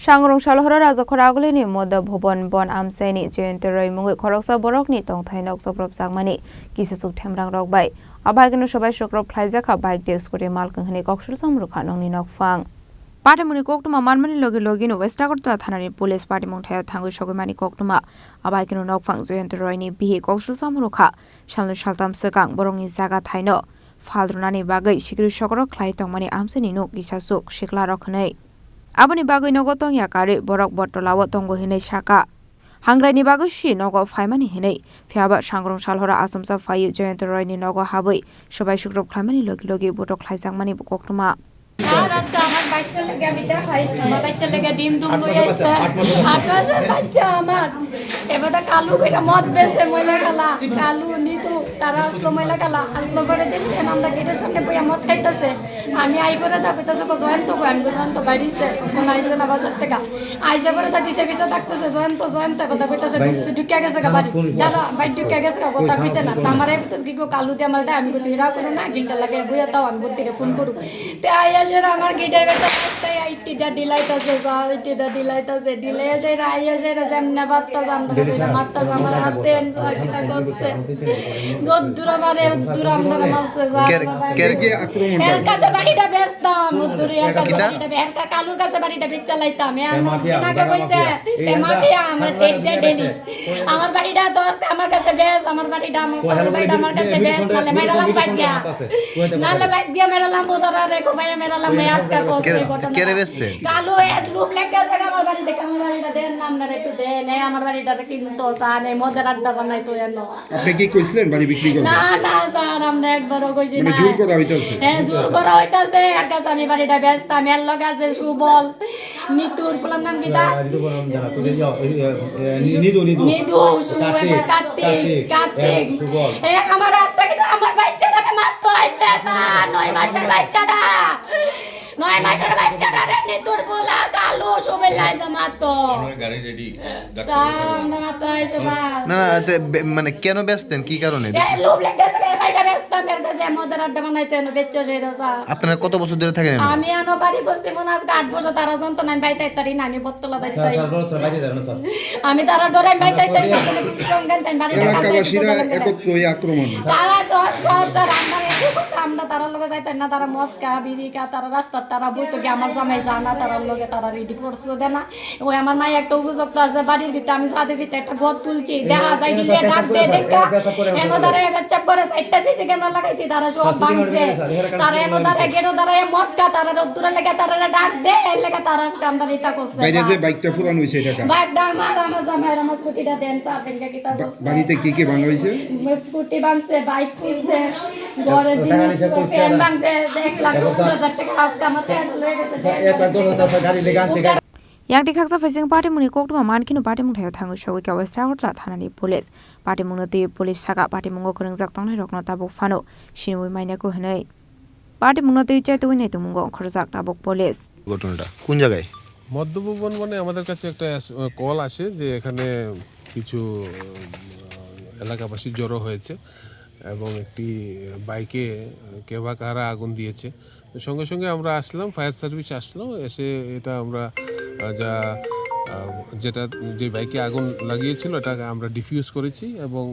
Sangrongsalo Rajakhor Aguli ni Moda Bhuban Bon Amchaini Jayanta Mungwi Khoroksa Borok ni Tongthai Nok Chopropjakha Kisaswk Themrangrok bai Abohaikhe Swbai Sukrup Khlaijakha bike de Scooty Malkhung koksilsamung Rwkha Nokphang Patimuni koktuma manmani logi no Westakorta thanani police patimung thaya thangu sogimani koktuma Abohaikhe Nokphang Jayanta ni bihi koksilsamung Rwkha salnu saltam sekang borongni jaga thaino phaldrunani bagai sikri sokro khlai tongmani Amchaini no Kisaswk sikla rokhnei Aboni bagai nogo tong yakari Borok botolawo tongo hinei saka Hangrani bagai shi nogo faimani hinei Phiaba Sangrongsalo asumsa fayu Jayanta ni nogo haboi Swbai Sukrup khlaimani logi Bohrok Khlaijakmani koktuma আজকে আমার বাচ্চা লাগে আমি দেখাই আমার বাচ্চা লাগে ডিম ডুম লই আইছে আকাশের বাচ্চা আমার এবারে কালু কইরা মদ বেচে ময়লা কালা কালু নিতু তারা আসলো ময়লা কালা আসলো করে দেখেন আমরা গেটের সামনে বইয়া মদ খাইতেছে আমি আই করে দা কইতাছে কো জয়ন্ত কো আমি জয়ন্ত বাইরিছে কোন আইছে না বাজার থেকে আইছে করে দা পিছে পিছে ডাকতেছে জয়ন্ত কথা কইতাছে ঢুকিয়া গেছে বাড়ি দাদা বাড়ি ঢুকিয়া গেছে কথা কইছে না আমারে কইতাছে কি কো কালু দিয়ে আমারটা আমি কই হিরা করে না গিলটা লাগে বইয়া তাও আমি বত্তিরে ফোন করু তে আইয়া আমার গিটার বেটা তাই আইটিটা ডিলাইতাছে আইটিটা ডিলাইতাছে ডিলাইছে আইয়া সেরা যেমনে বাত্তা জানতো না মাত্তা আমার হাতে এটা করছে দূর আমারে দূর আমরা মারছে কের যে আক্রমণ এর কাছে বাড়িটা বেচতাম দূরে এর কাছে বাড়িটা এর কালুর কাছে বাড়িটা বেচ চালাইতাম নাকে কইছে তে মাফিয়া আমরা দেখ ডেলি আমার বাড়িটা তো আমার কাছে বেচ আমার বাড়িটা আমার কাছে বেচ নালে মেরালাম বাইক দিয়া নালে বাইক দিয়া মেরালাম ওদারা রেকো ভাই মেরালাম কেরে বেচতে কালো এক লোক লেগেছে আমার বাড়িতে আমার বাড়িটা দেন নাম না একটু দেন আমার বাড়িটাতে কিন্তু জানে মদের আড্ডা বানাই তো এনো আপনি কি কইছিলেন বাড়ি বিক্রি করবেন না স্যার আমরা একবারও কইছি না জোর করা হইতাছে হ্যাঁ জোর করা হইতাছে এর কাছে আমি বাড়িটা বেচতাম এর লগে আছে সুবল নিতুর ফুলার নাম কি দা নিদু সুবল কার্তিক সুবল আমার হাতটা কিন্তু আমার বাচ্চাটাকে মারতে আইছে স্যার 9 মাসের বাচ্চাটা 9 মাসের বাচ্চাটা রে নিতুর ফুলা কালো সুবল লাইজা মারতো আমার গাড়ি রেডি না মানে কেন বেচতেন কি কারণে লোভ লেগেছে বাড়িটা বেচতাম এর কাছে মদের আড্ডা বানাইতে এনে বেচছে সেটা স্যার আপনারা কত বছর ধরে থাকেন আমি আনো বাড়ি করছি মনে আজকে 8 বছর তারা জানত না আমি বাইতে তারি না আমি বত্তলা বাইতে তারি আমি তারা ধরে বাইতে তারি না সঙ্গে তাই বাড়িটা এলাকাবাসীরা একত্র হয়ে আক্রমণ তারা তো সব স্যার আমরা তারা লগে যাইতেন না তারা মদ কা বিড়ি কা তারা রাস্তার তারা বইতো কি আমার জামাই জানা তারা লগে তারা রেডি করছে দেয় না ওই আমার মাই একটা অভিযোগ আছে বাড়ির ভিতরে আমি ছাদের ভিতরে একটা ঘর তুলছি দেখা যায় দিলে ডাক দে দেখা এনো দাঁড়া একটা করে চারটা সিসি ক্যামেরা লাগাইছি তারা সব ভাঙছে তারা এনো দাঁড়া মদ কা তারা দূরে লেগে তারা ডাক দে এর লেগে তারা আমরা এটা করছে বাইরে যে বাইকটা পুরানো হইছে টাকা বাইকটা আমার জামাই আমার স্কুটিটা দেন চা ভেঙে কি তা বাড়িতে কি কি ভাঙা হইছে স্কুটি ভাঙছে বাইক পিছে ঘরে জিনিস ফ্যান ভাঙছে 1,20,000 টাকা আজকে আমার ফ্যান লয়ে গেছে 1,20,000 গাড়ি লেগে আনছে Yang dikaksa facing patimuni koktuma mankinu patimung thayo thangu shogui ka Westakorta thanani police patimung no ti police saka patimung ko Khorang Tongnai Nok no tabuk phano shinui maina ko hnei patimung no ti chaitu nei tumung ko Khorang tabuk police ঘটনাটা কোন জায়গায় মধ্য ভুবন মানে আমাদের কাছে একটা call আসে যে এখানে কিছু এলাকাবাসী জড়ো হয়েছে এবং একটি বাইকে কে বা কারা আগুন দিয়েছে সঙ্গে সঙ্গে আমরা আসলাম ফায়ার সার্ভিস আসলো এসে এটা আমরা যে বাইকে আগুন লাগিয়েছিল এটাকে আমরা ডিফিউজ করেছি এবং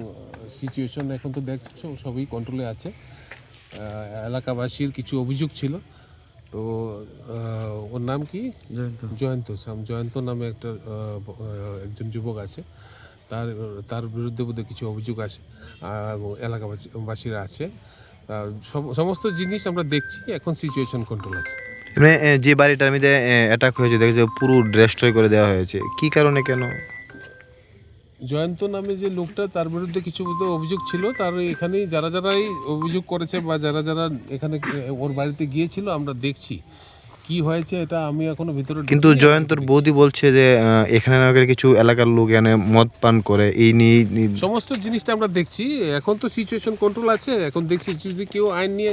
সিচুয়েশন এখন তো দেখছো সবই কন্ট্রোলে আছে এলাকাবাসীর কিছু অভিযোগ ছিল তো ওর নাম কি জয়ন্ত নামে একজন যুবক আছে তার বিরুদ্ধে বোধহয় কিছু অভিযোগ আছে এলাকাবাসীরা আছে সমস্ত জিনিস আমরা দেখছি এখন সিচুয়েশন কন্ট্রোল আছে মানে যে বাড়িটার মধ্যে অ্যাটাক হয়েছে দেখেছে পুরো ডেস্ট্রয় করে দেওয়া হয়েছে কি কারণে কেন জয়ন্ত নামে যে লোকটা তার বিরুদ্ধে কিছু অভিযোগ ছিল তার এখানেই যারাই অভিযোগ করেছে বা যারা এখানে ওর বাড়িতে গিয়েছিল আমরা দেখছি কি হয়েছে এটা আমি এখনো ভিতরে কিন্তু জয়ন্তর বৌদি বলছে যে এখানে নাকি কিছু এলাকার লোক এনে মদ পান করে এই নিয়ে সমস্ত জিনিসটা আমরা দেখছি এখন তো সিচুয়েশন কন্ট্রোল আছে এখন দেখছি যদি কেউ আইন নিয়ে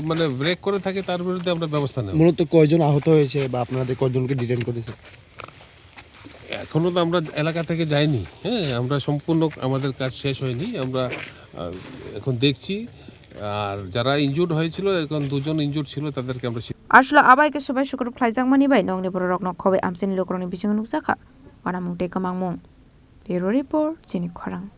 মানে ব্রেক করে থাকে তার বিরুদ্ধে আমরা ব্যবস্থা নেব মূলত কয়জন আহত হয়েছে বা আপনাদের কয়জনকে ডিটেইন করেছে এখনো তো আমরা এলাকা থেকে যাইনি হ্যাঁ আমরা সম্পূর্ণ আমাদের কাজ শেষ হয়নি আমরা এখন দেখছি আর যারা ইনজুর্ড হয়েছিল এখন 2 জন ইনজুর্ড ছিল তাদেরকে আমরা Ashla Abohaikhe Swbai Sukrup Khlaijakmani bai Nokni Borok Nokphang Amchaini Lokrokni bisingo nukjakha. Wanamung tei kamangmung. Bureau Report Chini Khorang.